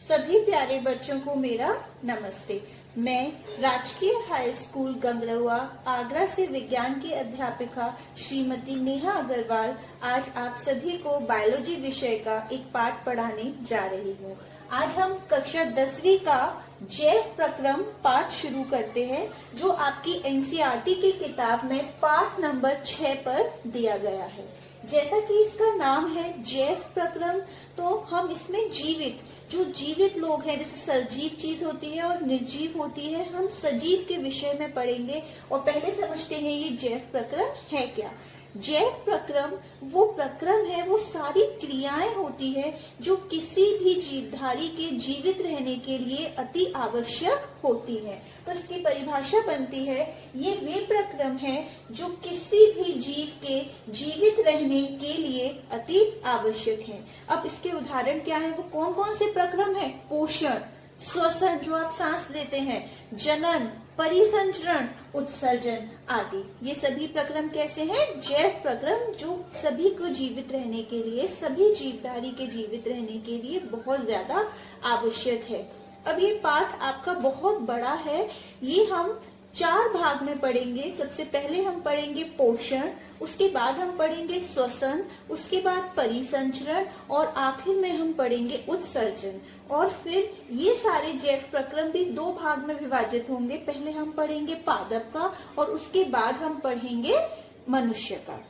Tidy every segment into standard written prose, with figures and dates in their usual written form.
सभी प्यारे बच्चों को मेरा नमस्ते। मैं राजकीय हाई स्कूल गंगरहुआ आगरा से विज्ञान की अध्यापिका श्रीमती नेहा अग्रवाल आज आप सभी को बायोलॉजी विषय का एक पाठ पढ़ाने जा रही हूँ। आज हम कक्षा 10वीं का जैव प्रक्रम पाठ शुरू करते हैं, जो आपकी एनसीईआरटी की किताब में पाठ नंबर 6 पर दिया गया है। जैसा कि इसका नाम है जैव प्रक्रम, तो हम इसमें जो जीवित लोग हैं, जैसे सजीव चीज होती है और निर्जीव होती है, हम सजीव के विषय में पढ़ेंगे। और पहले समझते हैं ये जैव प्रक्रम है क्या। जैव प्रक्रम वो प्रक्रम है, वो सारी क्रियाएं होती है जो किसी भी जीवधारी के जीवित रहने के लिए अति आवश्यक होती है। तो इसकी परिभाषा बनती है, ये वे प्रक्रम है जो किसी भी जीव के जीवित रहने के लिए अति आवश्यक है। अब इसके उदाहरण क्या है, वो कौन कौन से प्रक्रम है? पोषण, श्वसन जो आप सांस लेते हैं, जनन, परिसंचरण, उत्सर्जन आदि। ये सभी प्रक्रम कैसे हैं? जैव प्रक्रम, जो सभी को जीवित रहने के लिए, सभी जीवधारी के जीवित रहने के लिए बहुत ज्यादा आवश्यक है। अब ये पाठ आपका बहुत बड़ा है, ये हम 4 भाग में पढ़ेंगे। सबसे पहले हम पढ़ेंगे पोषण, उसके बाद हम पढ़ेंगे श्वसन, उसके बाद परिसंचरण और आखिर में हम पढ़ेंगे उत्सर्जन। और फिर ये सारे जैव प्रक्रम भी 2 भाग में विभाजित होंगे। पहले हम पढ़ेंगे पादप का और उसके बाद हम पढ़ेंगे मनुष्य का।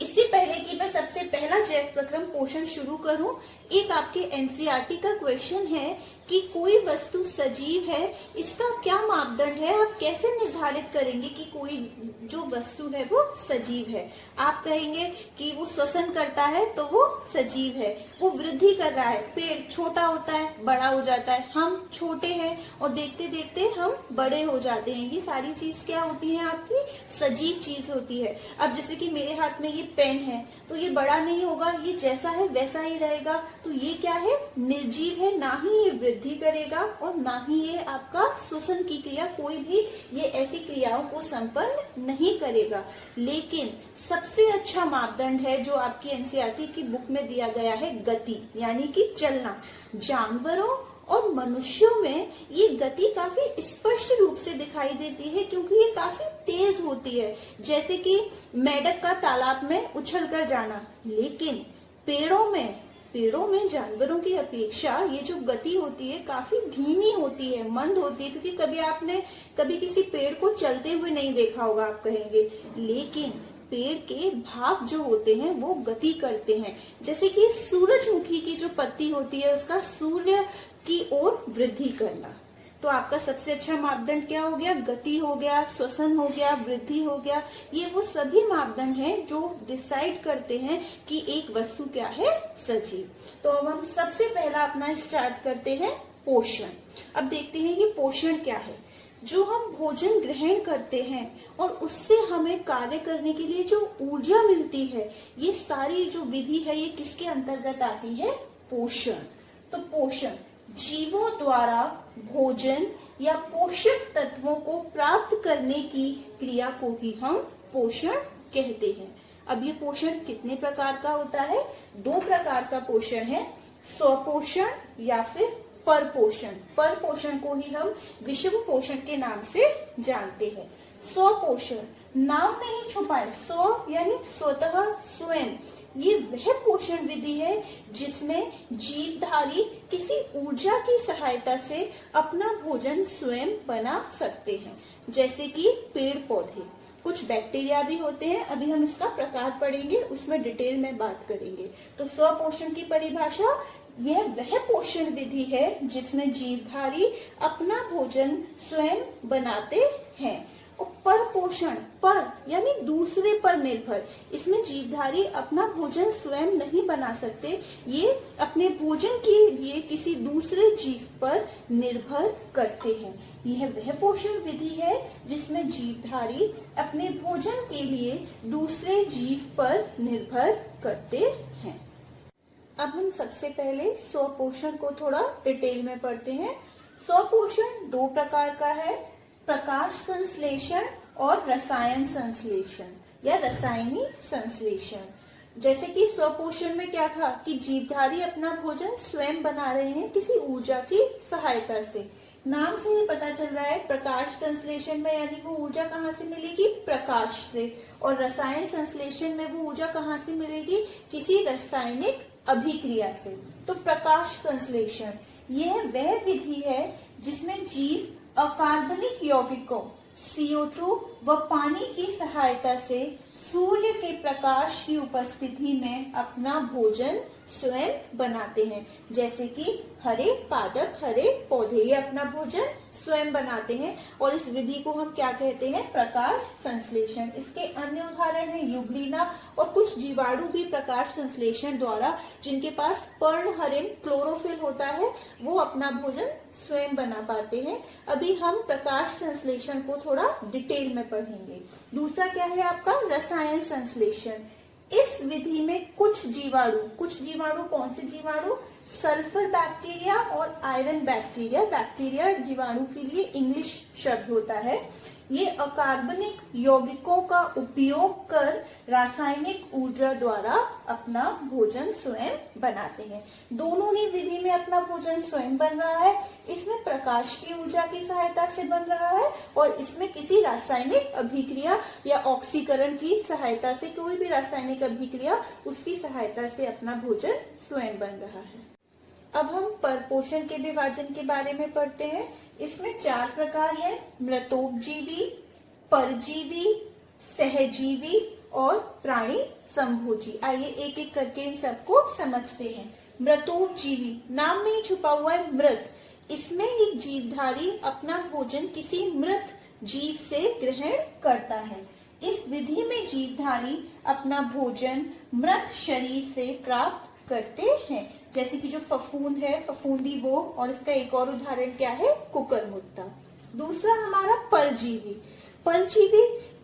इससे पहले कि मैं सबसे पहला जैव प्रक्रम पोषण शुरू करूं, एक आपके एनसीईआरटी का क्वेश्चन है कि कोई वस्तु सजीव है, इसका क्या मापदंड है? आप कैसे निर्धारित करेंगे कि कोई जो वस्तु है वो सजीव है? आप कहेंगे कि वो श्वसन करता है तो वो सजीव है, वो वृद्धि कर रहा है, पेड़ छोटा होता है बड़ा हो जाता है, हम छोटे हैं और देखते देखते हम बड़े हो जाते हैं। ये सारी चीज क्या होती है? आपकी सजीव चीज होती है। अब जैसे कि मेरे हाथ में ये पेन है, तो ये बड़ा नहीं होगा, ये जैसा है वैसा ही रहेगा। तो ये क्या है? निर्जीव है, ना ही ये वृद्धि करेगा और ना ही ये आपका श्वसन की क्रिया, कोई भी ये ऐसी क्रियाओं को संपन्न नहीं करेगा। लेकिन सबसे अच्छा मापदंड है जो आपकी एनसीईआरटी की बुक में दिया गया है, गति, यानी कि चलना। जानवरों और मनुष्यों में ये गति काफी स्पष्ट रूप से दिखाई देती है, क्योंकि ये काफी तेज होती है, जैसे कि मेंढक का तालाब में उछल कर जाना। लेकिन पेड़ों में जानवरों की अपेक्षा ये जो गति होती है काफी धीमी होती है, मंद होती है, क्योंकि कभी आपने किसी पेड़ को चलते हुए नहीं देखा होगा, आप कहेंगे। लेकिन पेड़ के भाग जो होते हैं वो गति करते हैं, जैसे कि सूरजमुखी की जो पत्ती होती है उसका सूर्य की ओर वृद्धि करना। तो आपका सबसे अच्छा मापदंड क्या हो गया? गति हो गया, श्वसन हो गया, वृद्धि हो गया। ये वो सभी मापदंड हैं जो डिसाइड करते हैं कि एक वस्तु क्या है? सजीव। तो अब हम सबसे पहला अपना स्टार्ट करते हैं पोषण। अब देखते हैं कि पोषण क्या है। जो हम भोजन ग्रहण करते हैं और उससे हमें कार्य करने के लिए जो ऊर्जा मिलती है, ये सारी जो विधि है ये किसके अंतर्गत आती है? पोषण। तो पोषण जीवों द्वारा भोजन या पोषक तत्वों को प्राप्त करने की क्रिया को ही हम पोषण कहते हैं। अब ये पोषण कितने प्रकार का होता है? 2 प्रकार का पोषण है, स्वपोषण या फिर परपोषण। परपोषण को ही हम विषम पोषण के नाम से जानते हैं। स्वपोषण नाम में ही छुपा है, स्व यानी स्वतः, स्वयं। ये वह पोषण विधि है जिसमें जीवधारी किसी ऊर्जा की सहायता से अपना भोजन स्वयं बना सकते हैं, जैसे कि पेड़ पौधे। कुछ बैक्टीरिया भी होते हैं, अभी हम इसका प्रकार पढ़ेंगे, उसमें डिटेल में बात करेंगे। तो स्वपोषण की परिभाषा, यह वह पोषण विधि है जिसमें जीवधारी अपना भोजन स्वयं बनाते हैं। और परपोषण, पर यानी दूसरे पर निर्भर, इसमें जीवधारी अपना भोजन स्वयं नहीं बना सकते, ये अपने भोजन के लिए किसी दूसरे जीव पर निर्भर करते हैं। यह वह पोषण विधि है जिसमें जीवधारी अपने भोजन के लिए दूसरे जीव पर निर्भर करते हैं। अब हम सबसे पहले स्वपोषण को थोड़ा डिटेल में पढ़ते हैं। स्वपोषण 2 प्रकार का है, प्रकाश संश्लेषण और रसायन संश्लेषण या रासायनिक संश्लेषण। जैसे कि स्वपोषण में क्या था कि जीवधारी अपना भोजन स्वयं बना रहे हैं किसी ऊर्जा की सहायता से। नाम से ही पता चल रहा है प्रकाश संश्लेषण में, यानी वो ऊर्जा कहाँ से मिलेगी, प्रकाश से। और रसायन संश्लेषण में वो ऊर्जा कहाँ से मिलेगी, किसी रासायनिक अभिक्रिया से। तो प्रकाश संश्लेषण यह वह विधि है जिसमें जीव अकार्बनिक यौगिकों CO2 व पानी की सहायता से सूर्य के प्रकाश की उपस्थिति में अपना भोजन स्वयं बनाते हैं। जैसे कि हरे पादप, हरे पौधे, ये अपना भोजन स्वयं बनाते हैं और इस विधि को हम क्या कहते हैं, प्रकाश संश्लेषण। इसके अन्य उदाहरण हैं युग्लिना और कुछ जीवाणु भी प्रकाश संश्लेषण द्वारा, जिनके पास पर्णहरित क्लोरोफिल होता है, वो अपना भोजन स्वयं बना पाते हैं। अभी हम प्रकाश संश्लेषण को थोड़ा डिटेल में पढ़ेंगे। दूसरा क्या है आपका, रसायन संश्लेषण। इस विधि में कुछ जीवाणु कौन से जीवाणु, सल्फर बैक्टीरिया और आयरन बैक्टीरिया। बैक्टीरिया जीवाणु के लिए इंग्लिश शब्द होता है। ये अकार्बनिक यौगिकों का उपयोग कर रासायनिक ऊर्जा द्वारा अपना भोजन स्वयं बनाते हैं। दोनों ही विधि में अपना भोजन स्वयं बन रहा है। इसमें प्रकाश की ऊर्जा की सहायता से बन रहा है और इसमें किसी रासायनिक अभिक्रिया या ऑक्सीकरण की सहायता से, कोई भी रासायनिक अभिक्रिया, उसकी सहायता से अपना भोजन स्वयं बन रहा है। अब हम परपोषण के विभाजन के बारे में पढ़ते हैं। इसमें 4 प्रकार है, मृतोपजीवी, परजीवी, सहजीवी और प्राणी संभोजी। आइए एक एक करके इन सबको समझते हैं। मृतोपजीवी, नाम में ही छुपा हुआ है मृत। इसमें एक जीवधारी अपना भोजन किसी मृत जीव से ग्रहण करता है। इस विधि में जीवधारी अपना भोजन मृत शरीर से प्राप्त करते हैं। जैसे कि जो फफूंद है, फफूंदी वो, और इसका एक और उदाहरण क्या है, कुकुरमुत्ता। दूसरा हमारा परजीवी,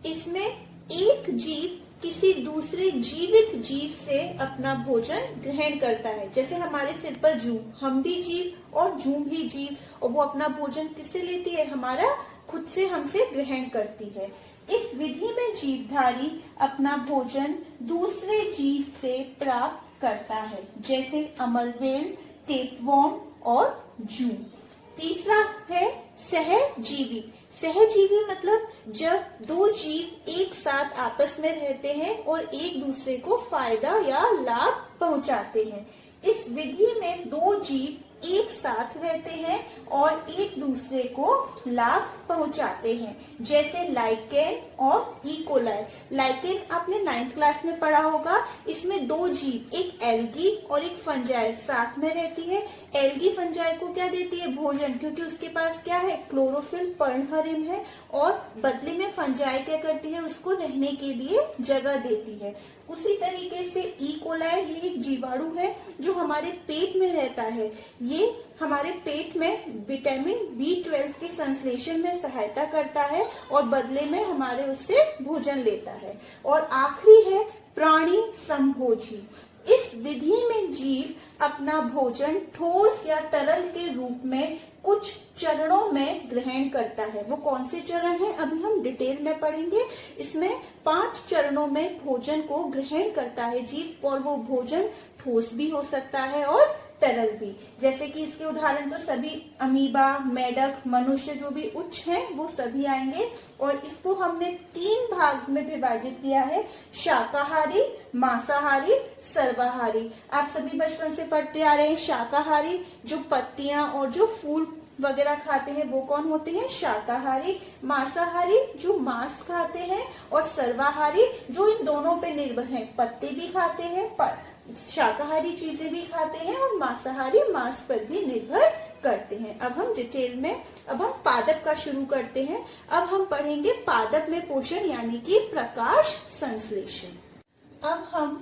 इसमें एक जीव किसी दूसरे जीवित जीव से अपना भोजन ग्रहण करता है। जैसे हमारे सिर पर जूं, हम भी जीव और जूं भी जीव, और वो अपना भोजन किससे लेती है, हमारा खुद से हमसे ग्रहण करती है। इस विधि में जीवधारी अपना भोजन दूसरे जीव से प्राप्त करता है, जैसे अमरवेल, टेपवर्म और जूं। तीसरा है सहजीवी मतलब जब दो जीव एक साथ आपस में रहते हैं और एक दूसरे को फायदा या लाभ पहुंचाते हैं। इस विधि में 2 जीव एक साथ रहते हैं और एक दूसरे को लाभ पहुंचाते हैं, जैसे लाइकेन और इकोलाई। लाइकेन आपने 9th क्लास में पढ़ा होगा। इसमें 2 जीव, एक एल्गी और एक फंजाई साथ में रहती है। एल्गी फंजाई को क्या देती है, भोजन, क्योंकि उसके पास क्या है, क्लोरोफिल, पर्णहरित है, और बदले में फंजाई क्या करती है, उसको रहने के लिए जगह देती है। उसी तरीके से इकोलाई, ये एक जीवाणु है जो हमारे पेट में रहता है। ये हमारे पेट में विटामिन B12 के संश्लेषण में सहायता करता है और बदले में हमारे उससे भोजन लेता है। और आखिरी है प्राणी संभोजी। इस विधि में जीव अपना भोजन ठोस या तरल के रूप में कुछ चरणों में ग्रहण करता है। वो कौन से चरण हैं, अभी हम डिटेल में पढ़ेंगे। इसमें 5 चरणों में भोजन को ग्रहण करता है जीव, और वो भोजन ठोस भी हो सकता है और तरल भी। जैसे कि इसके उदाहरण तो सभी अमीबा, मेढक, मनुष्य जो भी उच्च हैं वो सभी आएंगे। और इसको हमने 3 भाग में विभाजित किया है, शाकाहारी, मांसाहारी, सर्वाहारी। आप सभी बचपन से पढ़ते आ रहे हैं। शाकाहारी जो पत्तियां और जो फूल वगैरह खाते हैं वो कौन होते हैं, शाकाहारी। मांसाहारी जो मांस खाते हैं, और सर्वाहारी जो इन दोनों पे निर्भर हैं, पत्ते भी खाते हैं, शाकाहारी चीजें भी खाते हैं, और मांसाहारी मांस पर भी निर्भर करते हैं। अब हम डिटेल में, अब हम पादप का शुरू करते हैं। अब हम पढ़ेंगे पादप में पोषण यानी कि प्रकाश संश्लेषण। अब हम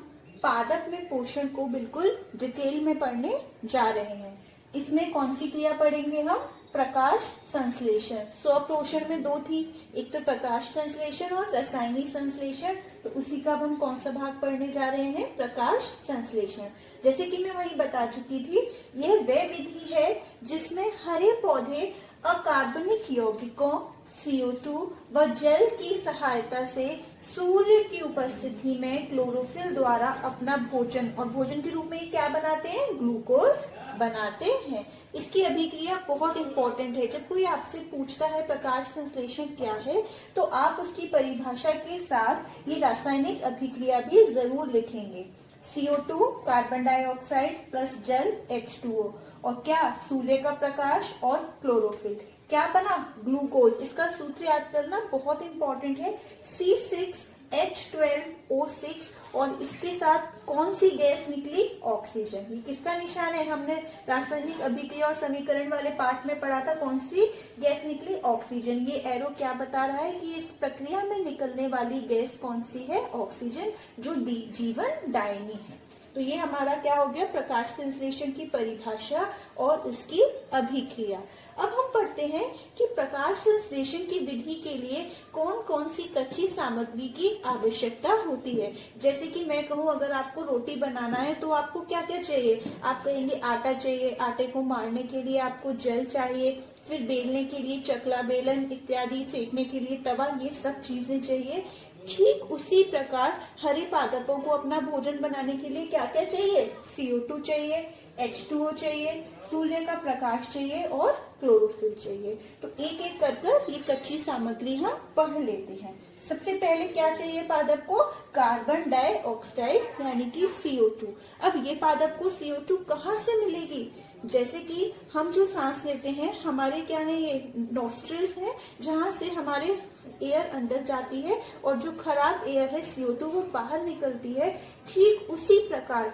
पादप में पोषण को बिल्कुल डिटेल में पढ़ने जा रहे हैं। इसमें कौन सी क्रिया पढ़ेंगे हम, प्रकाश संश्लेषण। स्वपोषण में 2 थी, एक तो प्रकाश संश्लेषण और रासायनिक संश्लेषण। तो उसी का अब हम कौन सा भाग पढ़ने जा रहे हैं, प्रकाश संश्लेषण। जैसे कि मैं वही बता चुकी थी, यह वह विधि है जिसमें हरे पौधे अकार्बनिक यौगिकों CO2 व जल की सहायता से सूर्य की उपस्थिति में क्लोरोफिल द्वारा अपना भोजन, और भोजन के रूप में ये क्या बनाते हैं, ग्लूकोज बनाते हैं। इसकी अभिक्रिया बहुत इंपॉर्टेंट है। जब कोई आपसे पूछता है प्रकाश संश्लेषण क्या है, तो आप उसकी परिभाषा के साथ ये रासायनिक अभिक्रिया भी जरूर लिखेंगे। CO2 कार्बन डाइऑक्साइड प्लस जल H2O, और क्या, सूर्य का प्रकाश और क्लोरोफिल, क्या बना, ग्लूकोज। इसका सूत्र याद करना बहुत इंपॉर्टेंट है, C6H12O6, और इसके साथ कौन सी गैस निकली, ऑक्सीजन। ये किसका निशान है, हमने रासायनिक अभिक्रिया और समीकरण वाले पाठ में पढ़ा था, कौन सी गैस निकली, ऑक्सीजन। ये एरो क्या बता रहा है कि इस प्रक्रिया में निकलने वाली गैस कौन सी है, ऑक्सीजन, जो जीवन दायिनी है। तो ये हमारा क्या हो गया, प्रकाश संश्लेषण की परिभाषा और उसकी अभिक्रिया। अब हम पढ़ते हैं कि प्रकाश संश्लेषण की विधि के लिए कौन कौन सी कच्ची सामग्री की आवश्यकता होती है। जैसे कि मैं कहूँ, अगर आपको रोटी बनाना है तो आपको क्या क्या चाहिए, आप कहेंगे आटा चाहिए, आटे को मारने के लिए आपको जल चाहिए, फिर बेलने के लिए चकला बेलन इत्यादि, फेंकने के लिए तवा, ये सब चीजें चाहिए। ठीक उसी प्रकार हरे पादपों को अपना भोजन बनाने के लिए क्या क्या चाहिए, CO2 चाहिए, H2O चाहिए, सूर्य का प्रकाश चाहिए और क्लोरोफिल चाहिए। तो एक एक कर ये कच्ची सामग्री हम पढ़ लेते हैं। सबसे पहले क्या चाहिए पादप को, कार्बन डाइऑक्साइड यानी कि CO2। अब ये पादप को CO2 कहाँ से मिलेगी, जैसे कि हम जो सांस लेते हैं, हमारे क्या है, ये नॉस्ट्रिल्स है, जहां से हमारे एयर अंदर जाती है और जो खराब एयर है CO2 वो बाहर निकलती है। ठीक उसी प्रकार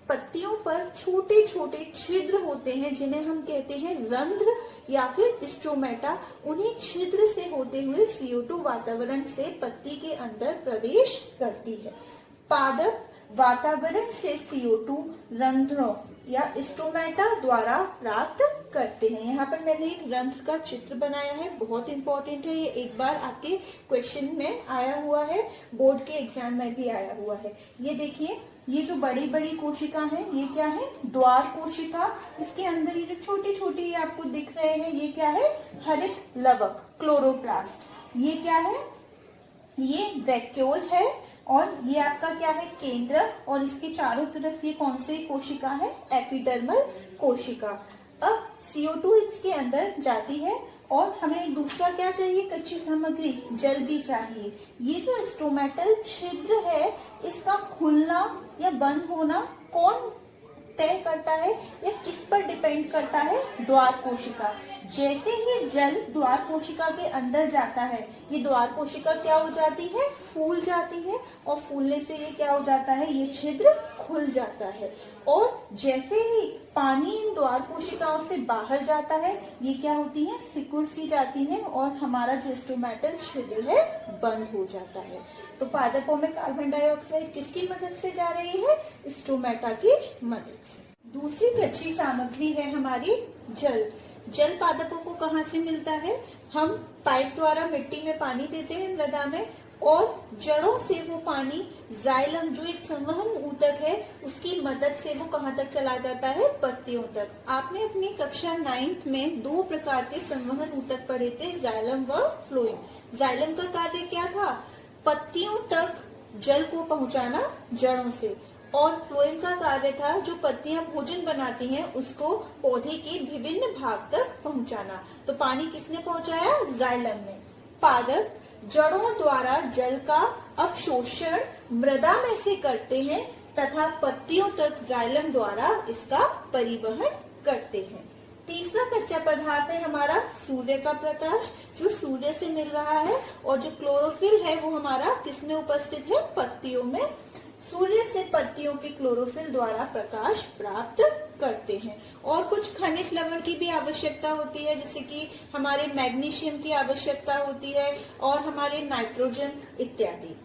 पत्तियों पर छोटे छोटे छिद्र होते हैं जिन्हें हम कहते हैं रंध्र या फिर स्टोमेटा। उन्हीं छिद्र से होते हुए CO2 वातावरण से पत्ती के अंदर प्रवेश करती है। पादप वातावरण से CO2 रंध्रों या स्टोमेटा द्वारा प्राप्त करते हैं। यहाँ पर मैंने एक रंध्र का चित्र बनाया है, बहुत इंपॉर्टेंट है, ये एक बार आपके क्वेश्चन में आया हुआ है, बोर्ड के एग्जाम में भी आया हुआ है। ये देखिए, ये जो बड़ी बड़ी कोशिका है, ये क्या है, द्वार कोशिका। इसके अंदर ये जो छोटी छोटी आपको दिख रहे हैं, ये क्या है, हरित लवक, क्लोरोप्लास्ट। ये क्या है, ये वैक्यूल है, और ये आपका क्या है, केंद्र, और इसके चारों तरफ ये कौन सी कोशिका है, एपिडर्मल कोशिका। अब CO2 इसके अंदर जाती है और हमें दूसरा क्या चाहिए, कच्ची सामग्री, जल भी चाहिए। ये जो स्टोमेटल छिद्र है, इसका खुलना या बंद होना कौन तय करता है या किस पर डिपेंड करता है, द्वार कोशिका। जैसे ही जल द्वार कोशिका के अंदर जाता है, ये द्वार कोशिका क्या हो जाती है, फूल जाती है, और फूलने से ये क्या हो जाता है, ये छिद्र खुल जाता है। और जैसे ही पानी इन द्वार कोशिकाओं से बाहर जाता है, ये क्या होती है, सिकुड़ सी जाती है, और हमारा जो स्टोमेटल छिद्र है बंद हो जाता है। तो पादपों में कार्बन डाइऑक्साइड किसकी मदद से जा रही है, स्टोमेटा की मदद से। दूसरी कच्ची सामग्री है हमारी जल। जल पादपों को कहाँ से मिलता है, हम पाइप द्वारा मिट्टी में पानी देते हैं, मृदा में, और जड़ों से वो पानी जाइलम जो एक संवहन ऊतक है, उसकी मदद से वो कहाँ तक चला जाता है, पत्तियों तक। आपने अपनी कक्षा 9th में 2 प्रकार के संवहन ऊतक पढ़े थे, जाइलम व फ्लोएम। जाइलम का कार्य क्या था, पत्तियों तक जल को पहुंचाना जड़ों से, और फ्लोएम का कार्य था जो पत्तियां भोजन बनाती हैं उसको पौधे के विभिन्न भाग तक पहुंचाना। तो पानी किसने पहुंचाया, जाइलम ने। पादप जड़ों द्वारा जल का अवशोषण मृदा में से करते हैं तथा पत्तियों तक जाइलम द्वारा इसका परिवहन करते हैं। तीसरा कच्चा पदार्थ है हमारा सूर्य का प्रकाश, जो सूर्य से मिल रहा है, और जो क्लोरोफिल है वो हमारा किसमें उपस्थित है, पत्तियों में। सूर्य से पत्तियों के क्लोरोफिल द्वारा प्रकाश प्राप्त करते हैं। और कुछ खनिज लवण की भी आवश्यकता होती है, जैसे कि हमारे मैग्नीशियम की आवश्यकता होती है और हमारे नाइट्रोजन इत्यादि।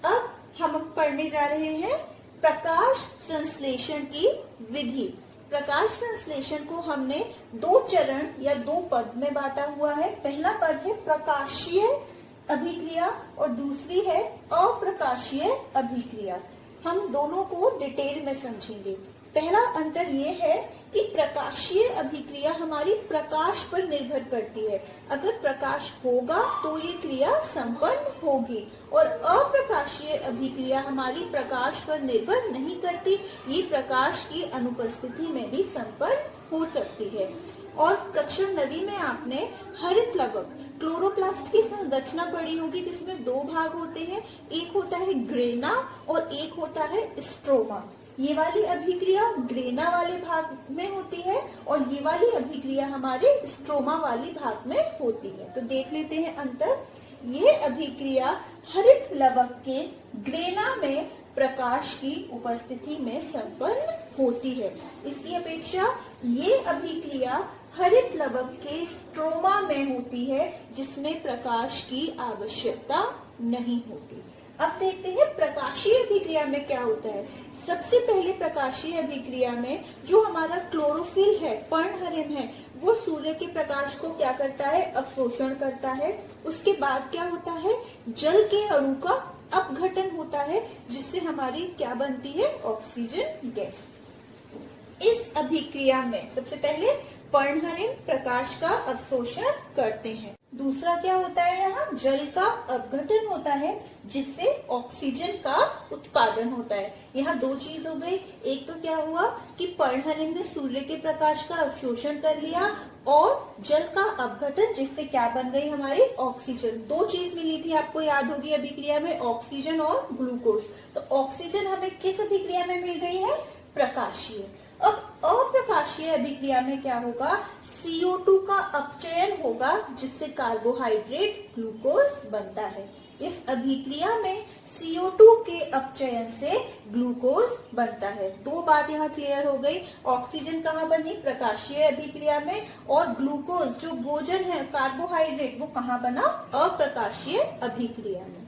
अब हम पढ़ने जा रहे हैं प्रकाश संश्लेषण की विधि। प्रकाश संश्लेषण को हमने 2 चरण या 2 पद में बांटा हुआ है। पहला पद है प्रकाशीय अभिक्रिया और दूसरी है अप्रकाशीय अभिक्रिया। हम दोनों को डिटेल में समझेंगे। पहला अंतर ये है कि प्रकाशीय अभिक्रिया हमारी प्रकाश पर निर्भर करती है। अगर प्रकाश होगा तो ये क्रिया संपन्न होगी, और अप्रकाशीय अभिक्रिया हमारी प्रकाश पर निर्भर नहीं करती, ये प्रकाश की अनुपस्थिति में भी संपन्न हो सकती है। और कक्षा 9वीं में आपने हरित लवक क्लोरोप्लास्ट की संरचना पढ़ी होगी, जिसमें दो भाग होते हैं, एक होता है ग्रेना और एक होता है स्ट्रोमा। ये वाली अभिक्रिया ग्रेना वाले भाग में होती है और ये वाली अभिक्रिया हमारे स्ट्रोमा वाली भाग में होती है। तो देख लेते हैं अंतर। ये अभिक्रिया हरित लवक के ग्रेना में प्रकाश की उपस्थिति में संपन्न होती है। इसकी अपेक्षा ये अभिक्रिया हरित लवक के स्ट्रोमा में होती है, जिसमें प्रकाश की आवश्यकता नहीं होती। अब देखते हैं प्रकाशीय अभिक्रिया में क्या होता है। सबसे पहले प्रकाशीय अभिक्रिया में जो हमारा क्लोरोफिल है, पर्णहरित है, वो सूर्य के प्रकाश को क्या करता है, अवशोषण करता है। उसके बाद क्या होता है, जल के अणु का अपघटन होता है, जिससे हमारी क्या बनती है, ऑक्सीजन गैस। इस अभिक्रिया में सबसे पहले पर्णहरित प्रकाश का अवशोषण करते हैं। दूसरा क्या होता है, यहाँ जल का अपघटन होता है, जिससे ऑक्सीजन का उत्पादन होता है। यहाँ दो चीज हो गई, एक तो क्या हुआ कि पर्णहरित ने सूर्य के प्रकाश का अवशोषण कर लिया, और जल का अपघटन, जिससे क्या बन गई हमारी ऑक्सीजन। दो चीज मिली थी, आपको याद होगी अभिक्रिया में, ऑक्सीजन और ग्लूकोज। तो ऑक्सीजन हमें किस अभिक्रिया में मिल गई है, प्रकाशीय। अब अप्रकाशीय अभिक्रिया में क्या होगा, CO2 का अपचयन होगा, जिससे कार्बोहाइड्रेट ग्लूकोज बनता है। इस अभिक्रिया में CO2 के अपचयन से ग्लूकोज बनता है। दो बात यहाँ क्लियर हो गई। ऑक्सीजन कहाँ बनी, प्रकाशीय अभिक्रिया में, और ग्लूकोज जो भोजन है, कार्बोहाइड्रेट, वो कहाँ बना, अप्रकाशीय अभिक्रिया में।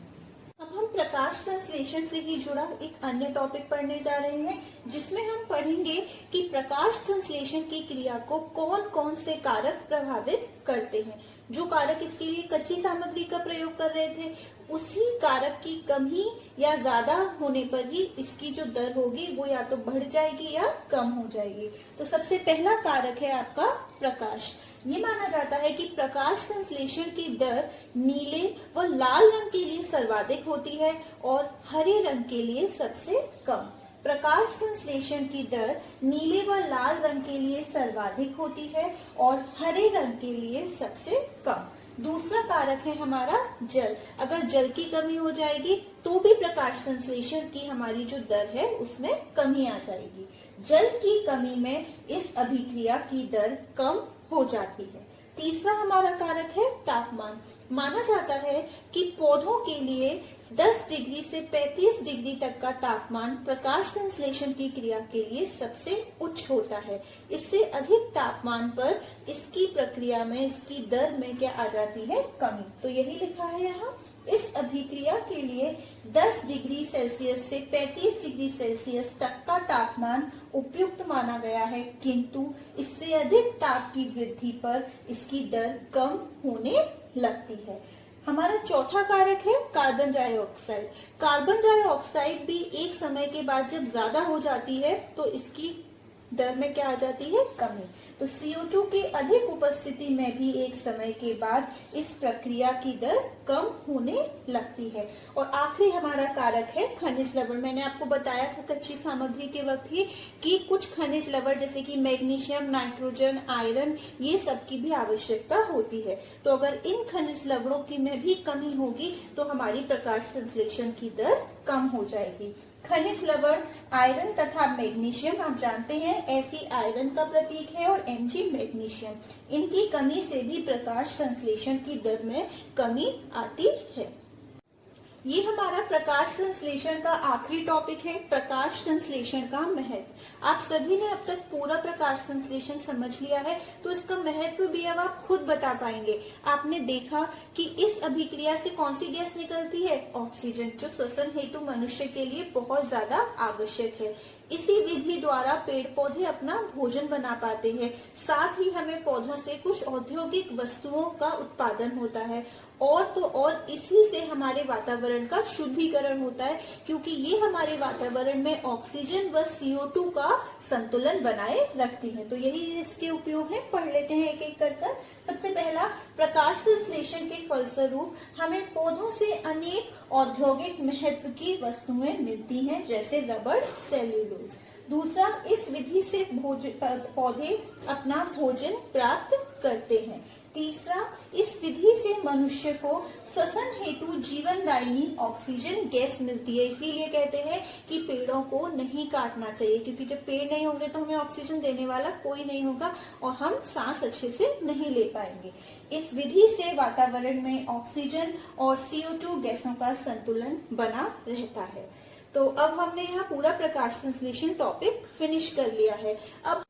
अब हम प्रकाश संश्लेषण से ही जुड़ा एक अन्य टॉपिक पढ़ने जा रहे हैं, जिसमें हम पढ़ेंगे कि प्रकाश संश्लेषण की क्रिया को कौन कौन से कारक प्रभावित करते हैं। जो कारक इसके लिए कच्ची सामग्री का प्रयोग कर रहे थे, उसी कारक की कमी या ज्यादा होने पर ही इसकी जो दर होगी वो या तो बढ़ जाएगी या कम हो जाएगी। तो सबसे पहला कारक है आपका प्रकाश। ये माना जाता है कि प्रकाश संश्लेषण की दर नीले व लाल रंग के लिए सर्वाधिक होती है और हरे रंग के लिए सबसे कम। प्रकाश संश्लेषण की दर नीले व लाल रंग के लिए सर्वाधिक होती है और हरे रंग के लिए सबसे कम। दूसरा कारक है हमारा जल। अगर जल की कमी हो जाएगी तो भी प्रकाश संश्लेषण की हमारी जो दर है उसमें कमी आ जाएगी। जल की कमी में इस अभिक्रिया की दर कम हो जाती है। तीसरा हमारा कारक है तापमान। माना जाता है कि पौधों के लिए 10 डिग्री से 35 डिग्री तक का तापमान प्रकाश संश्लेषण की क्रिया के लिए सबसे उच्च होता है। इससे अधिक तापमान पर इसकी प्रक्रिया में, इसकी दर में क्या आ जाती है, कमी। तो यही लिखा है यहाँ, इस अभिक्रिया के लिए 10 डिग्री सेल्सियस से 35 डिग्री सेल्सियस तक का तापमान उपयुक्त माना गया है, किंतु इससे अधिक ताप की वृद्धि पर इसकी दर कम होने लगती है। हमारा चौथा कारक है कार्बन डाइऑक्साइड। कार्बन डाइऑक्साइड भी एक समय के बाद जब ज्यादा हो जाती है तो इसकी दर में क्या आ जाती है, कमी। तो CO2 की अधिक उपस्थिति में भी एक समय के बाद इस प्रक्रिया की दर कम होने लगती है। और आखिरी हमारा कारक है खनिज लवण। मैंने आपको बताया था कच्ची सामग्री के वक्त ही कि कुछ खनिज लवण जैसे कि मैग्नीशियम, नाइट्रोजन, आयरन, ये सब की भी आवश्यकता होती है। तो अगर इन खनिज लवणों की में भी कमी होगी तो हमारी प्रकाश संश्लेषण की दर कम हो जाएगी। खनिज लवण आयरन तथा मैग्नीशियम आप जानते हैं, Fe आयरन का प्रतीक है और Mg मैग्नीशियम। इनकी कमी से भी प्रकाश संश्लेषण की दर में कमी आती है। ये हमारा प्रकाश संश्लेषण का आखिरी टॉपिक है, प्रकाश संश्लेषण का महत्व। आप सभी ने अब तक पूरा प्रकाश संश्लेषण समझ लिया है, तो इसका महत्व भी अब आप खुद बता पाएंगे। आपने देखा कि इस अभिक्रिया से कौन सी गैस निकलती है, ऑक्सीजन, जो श्वसन हेतु मनुष्य के लिए बहुत ज्यादा आवश्यक है। इसी विधि द्वारा पेड़ पौधे अपना भोजन बना पाते हैं। साथ ही हमें पौधों से कुछ औद्योगिक वस्तुओं का उत्पादन होता है और तो और इसी से हमारे वातावरण का शुद्धिकरण होता है, क्योंकि ये हमारे वातावरण में ऑक्सीजन व CO2 का संतुलन बनाए रखती है। तो यही इसके उपयोग है, पढ़ लेते हैं एक एक कर। सबसे पहला, प्रकाश संश्लेषण के फलस्वरूप हमें पौधों से अनेक औद्योगिक महत्व की वस्तुएं मिलती हैं, जैसे रबड़, सेल्यूलोज। दूसरा, इस विधि से पौधे अपना भोजन प्राप्त करते हैं। तीसरा, इस विधि से मनुष्य को श्वसन हेतु जीवनदायिनी ऑक्सीजन गैस मिलती है। इसीलिए कहते हैं कि पेड़ों को नहीं काटना चाहिए, क्योंकि जब पेड़ नहीं होंगे तो हमें ऑक्सीजन देने वाला कोई नहीं होगा और हम सांस अच्छे से नहीं ले पाएंगे। इस विधि से वातावरण में ऑक्सीजन और CO2 गैसों का संतुलन बना रहता है। तो अब हमने यहाँ पूरा प्रकाश संश्लेषण टॉपिक फिनिश कर लिया है। अब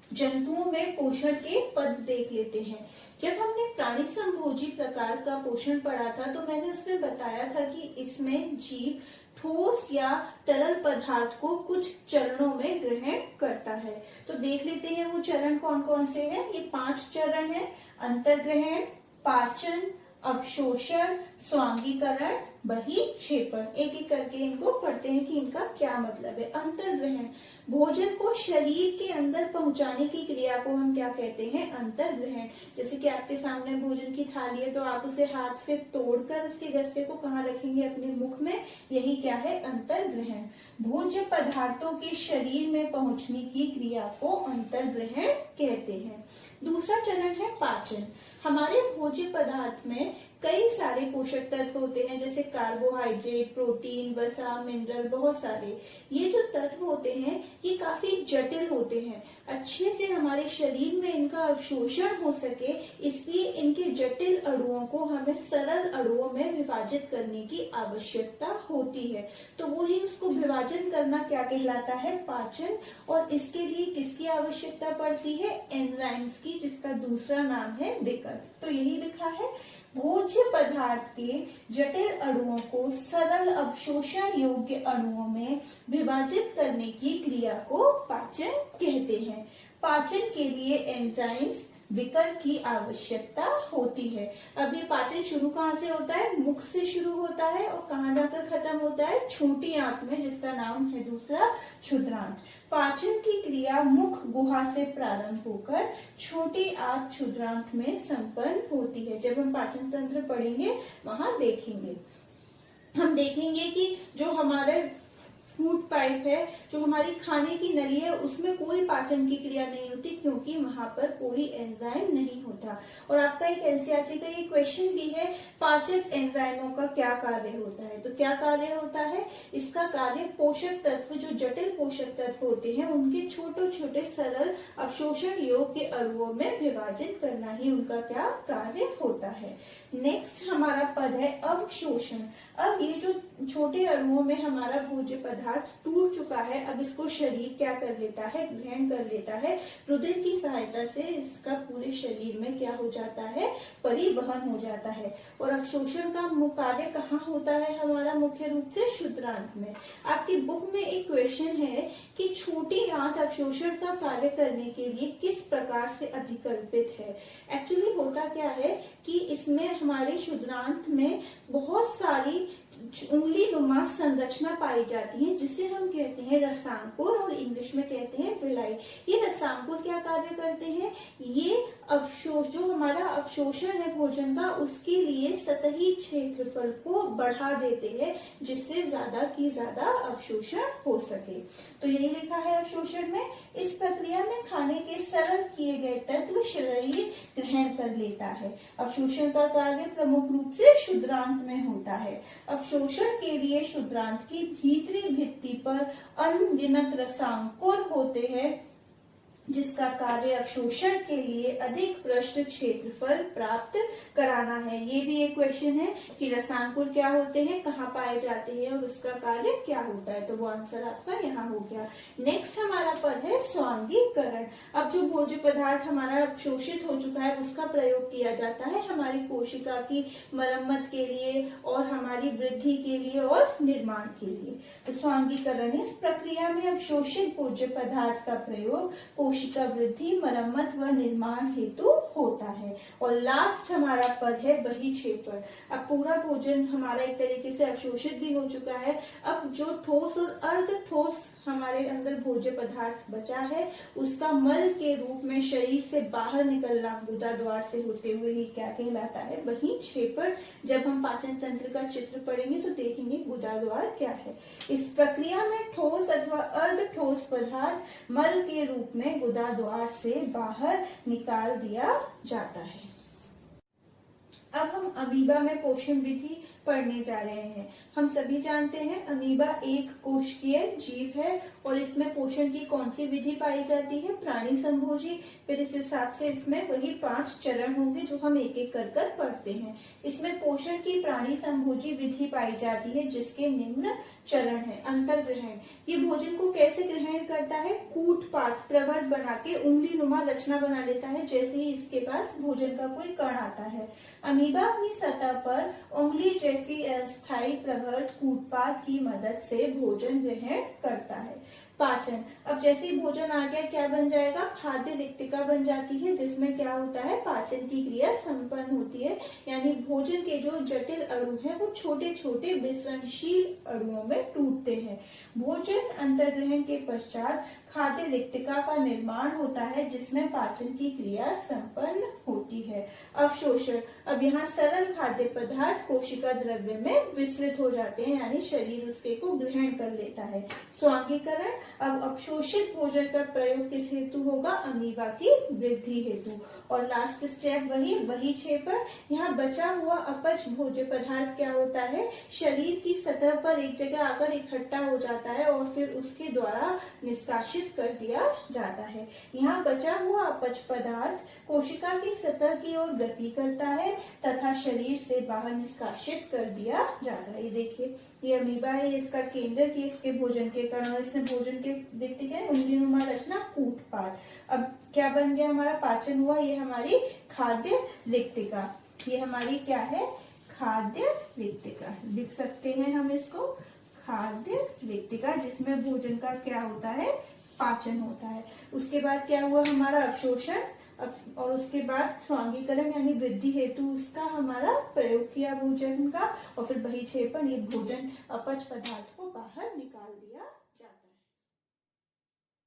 जंतुओं में पोषण के पद देख लेते हैं। जब हमने प्राणी संभोजी प्रकार का पोषण पढ़ा था तो मैंने उसमें बताया था कि इसमें जीव ठोस या तरल पदार्थ को कुछ चरणों में ग्रहण करता है। तो देख लेते हैं वो चरण कौन कौन से हैं। ये 5 चरण है: अंतर्ग्रहण, पाचन, अवशोषण, स्वांगीकरण, बहिक्षेपण। एक एक करके इनको पढ़ते हैं कि इनका क्या मतलब है। अंतर्ग्रहण, भोजन को शरीर के अंदर पहुंचाने की क्रिया को हम क्या कहते हैं? अंतर्ग्रहण। जैसे कि आपके सामने भोजन की थाली है तो आप उसे हाथ से तोड़कर उसके गस्से को कहाँ रखेंगे? अपने मुख में। यही क्या है? अंतर्ग्रहण। भोज्य पदार्थों के शरीर में पहुंचने की क्रिया को अंतर्ग्रहण कहते हैं। दूसरा चरण है पाचन। हमारे भोज्य पदार्थ में कई सारे पोषक तत्व होते हैं, जैसे कार्बोहाइड्रेट, प्रोटीन, वसा, मिनरल, बहुत सारे। ये जो तत्व होते हैं ये काफी जटिल होते हैं। अच्छे से हमारे शरीर में इनका अवशोषण हो सके इसलिए इनके जटिल अणुओं को हमें सरल अणुओं में विभाजित करने की आवश्यकता होती है। तो वो ही उसको विभाजन करना क्या कहलाता है? पाचन। और इसके लिए किसकी आवश्यकता पड़ती है? एंजाइम्स की, जिसका दूसरा नाम है विकर। तो यही लिखा है, भोज्य पदार्थ के जटिल अणुओं को सरल अवशोषण योग्य अणुओं में विभाजित करने की क्रिया को पाचन कहते हैं। पाचन के लिए एंजाइम्स, विकर की आवश्यकता होती है। अब ये पाचन शुरू कहाँ से होता है? मुख से शुरू होता है और कहाँ जाकर खत्म होता है? छोटी आंत में, जिसका नाम है दूसरा क्षुद्रांत। पाचन की क्रिया मुख गुहा से प्रारंभ होकर छोटी आंत क्षुद्रांत में संपन्न होती है। जब हम पाचन तंत्र पढ़ेंगे वहां देखेंगे, हम देखेंगे कि जो हमारे फूड पाइप है, जो हमारी खाने की नली है, उसमें कोई पाचन की क्रिया नहीं होती, क्योंकि वहां पर कोई एंजाइम नहीं होता। और आपका एक एनसीईआरटी का ये क्वेश्चन भी है, पाचक एंजाइमों का क्या कार्य होता है? तो क्या कार्य होता है? इसका कार्य पोषक तत्व, जो जटिल पोषक तत्व होते हैं, उनके छोटे छोटे सरल अवशोषण योग्य अणुओं में विभाजन करना ही उनका क्या कार्य होता है। नेक्स्ट हमारा पद है अवशोषण। अब ये जो छोटे अणुओं में हमारा भोज्य पदार्थ टूट चुका है, अब इसको शरीर क्या कर लेता है? ग्रहण कर लेता है। रुधिर की सहायता से इसका पूरे शरीर में क्या हो जाता है? परिवहन हो जाता है। और अवशोषण का कार्य कहाँ होता है हमारा? मुख्य रूप से क्षुद्रांत में। आपकी बुक में एक क्वेश्चन है कि छोटी आंत अवशोषण का कार्य करने के लिए किस प्रकार से अभिकल्पित है। एक्चुअली होता क्या है कि इसमें हमारे क्षुद्रांत में बहुत सारी उंगली नुमा संरचना पाई जाती है, जिसे हम कहते हैं रसांकुर, और इंग्लिश में कहते हैं विलाई। ये रसांकुर क्या कार्य करते हैं? ये जो हमारा अवशोषण है भोजन का, उसके लिए सतही क्षेत्रफल को बढ़ा देते हैं, जिससे ज्यादा की ज्यादा अवशोषण हो सके। तो यही लिखा है अवशोषण में। इस प्रक्रिया में खाने के सरल किए गए तत्व शरीर ग्रहण कर लेता है। अवशोषण का कार्य प्रमुख रूप से क्षुद्रांत में होता है। अवशोषण के लिए क्षुद्रांत की भीतरी भित्ति पर अनगिनत रसांकुर होते हैं, जिसका कार्य अवशोषण के लिए अधिक पृष्ठ क्षेत्रफल प्राप्त कराना है। ये भी एक क्वेश्चन है कि रसांकुर क्या होते हैं, कहाँ पाए जाते हैं और उसका कार्य क्या होता है, तो वो आंसर आपका यहाँ हो गया। नेक्स्ट हमारा पद है स्वांगीकरण। अब जो भोज्य पदार्थ हमारा अवशोषित हो चुका है उसका प्रयोग किया जाता है हमारी कोशिका की मरम्मत के लिए और हमारी वृद्धि के लिए और निर्माण के लिए। तो स्वांगीकरण, इस प्रक्रिया में अवशोषित भोज्य पदार्थ का प्रयोग कोशिका वृद्धि, मरम्मत व निर्माण हेतु होता है। और लास्ट हमारा पद है बहिक्षेपण। अब पूरा भोजन हमारा एक तरीके से अवशोषित भी हो चुका है। अब जो ठोस और अर्ध ठोस हमारे अंदर भोज्य पदार्थ बचा है उसका मल के रूप में शरीर से बाहर निकलना गुदा द्वार से होते हुए ही क्या कहलाता है, बहिक्षेपण। जब हम पाचन तंत्र का चित्र पढ़ेंगे तो देखेंगे गुदा द्वार क्या है। इस प्रक्रिया में ठोस अथवा अर्ध ठोस पदार्थ मल के रूप में गुदा द्वार से बाहर निकाल दिया जाता है। अब हम अमीबा में पोषण विधि पढ़ने जा रहे हैं। हम सभी जानते हैं अमीबा एक कोशिकीय जीव है और इसमें पोषण की कौन सी विधि पाई जाती है, प्राणी संभोजी। फिर इस हिसाब से इसमें वही 5 चरण होंगे जो हम एक एक कर कर पढ़ते हैं। इसमें पोषण की प्राणी संभोजी विधि पाई जाती है जिसके निम्न चरण है। अंतर्ग्रहण, ये भोजन को कैसे ग्रहण करता है, कूटपात प्रवर्त बना के उंगली नुमा रचना बना लेता है जैसे ही इसके पास भोजन का कोई कण आता है। अमीबा अपनी सतह पर उंगली जैसी अस्थायी प्रवर्त कूटपात की मदद से भोजन ग्रहण करता है। पाचन, अब जैसे ही भोजन आ गया क्या बन जाएगा, खाद्य रिक्तिका बन जाती है जिसमें क्या होता है, पाचन की क्रिया संपन्न होती है। यानी भोजन के जो जटिल अणु हैं वो छोटे छोटे विसरणशील अणुओं में टूटते हैं। भोजन अंतर्ग्रहण के पश्चात खाद्य रिक्तिका का निर्माण होता है जिसमें पाचन की क्रिया संपन्न होती है। अवशोषण, अब यहाँ सरल खाद्य पदार्थ कोशिका द्रव्य में विसरित हो जाते हैं यानी शरीर उसके को ग्रहण कर लेता है। स्वांगीकरण, अब अवशोषित भोजन का प्रयोग किस हेतु होगा, अमीबा की वृद्धि हेतु। और लास्ट स्टेप वही बहिक्षेपण, यहाँ बचा हुआ अपच भोज्य पदार्थ क्या होता है, शरीर की सतह पर एक जगह आकर इकट्ठा हो जाता है और फिर उसके द्वारा निष्कासित कर दिया जाता है। यहाँ बचा हुआ अपच पदार्थ कोशिका की सतह की ओर गति करता है तथा शरीर से बाहर निष्कासित कर दिया जाता है। ये देखिए ये अमीबा है, इसका केंद्र की इसके भोजन के कण और इसने भोजन के देखते क्या है, उंगली नुमा रचना कूटपात। अब क्या बन गया, हमारा पाचन हुआ, ये हमारी खाद्य रिक्तिका। ये हमारी क्या है, खाद्य रिक्तिका। लिख सकते हैं हम इसको खाद्य रिक्तिका, जिसमें भोजन का क्या होता है, पाचन होता है। उसके बाद क्या हुआ, हमारा अवशोषण और उसके बाद स्वांगीकरण यानी वृद्धि हेतु उसका हमारा प्रयोग किया भोजन का, और फिर बहिक्षेपण, ये भोजन अपच पदार्थ को बाहर निकाल दिया